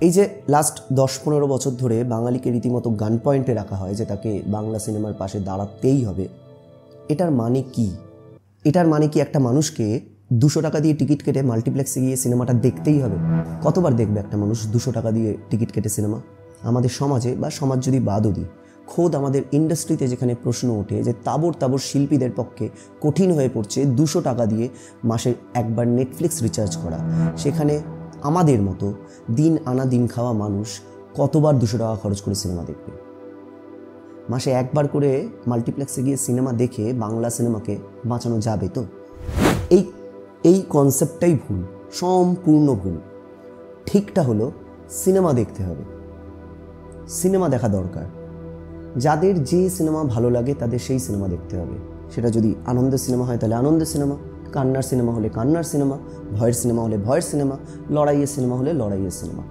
এই যে লাস্ট 10-15 বছর ধরে বাঙালিকে রীতিমতো গান পয়েন্টে রাখা হয় যে তাকে বাংলা সিনেমার পাশে দাঁড়াতেই হবে, এটার মানে কি? এটার মানে কি একটা মানুষকে 200 টাকা দিয়ে টিকিট কেটে মাল্টিপ্লেক্সে গিয়ে সিনেমাটা দেখতেই হবে? কতবার দেখবে একটা মানুষ 200 টাকা দিয়ে টিকিট কেটে সিনেমা? আমাদের সমাজে বা সমাজ যদি বাদও দিই, খোদ আমাদের ইন্ডাস্ট্রিতে যেখানে প্রশ্ন ওঠে যে তাবর তাবর শিল্পীদের পক্ষে কঠিন হয়ে পড়ছে 200 টাকা দিয়ে মাসে একবার নেটফ্লিক্স রিচার্জ করা, সেখানে আমাদের মতো দিন আনা দিন খাওয়া মানুষ কতবার 200 টাকা খরচ করে সিনেমা দেখবে? মাসে একবার করে মাল্টিপ্লেক্সে গিয়ে সিনেমা দেখে বাংলা সিনেমাকে বাঁচানো যাবে তো? এই কনসেপ্টটাই ভুল, সম্পূর্ণ ভুল। ঠিকটা হলো সিনেমা দেখতে হবে, সিনেমা দেখা দরকার। যাদের যে সিনেমা ভালো লাগে তাদের সেই সিনেমা দেখতে হবে। সেটা যদি আনন্দের সিনেমা হয় তাহলে আনন্দের সিনেমা, কান্নার সিনেমা হলে কান্নার সিনেমা, ভয়ের সিনেমা হলে ভয়ের সিনেমা, লড়াইয়ের সিনেমা হলে লড়াইয়ের সিনেমা।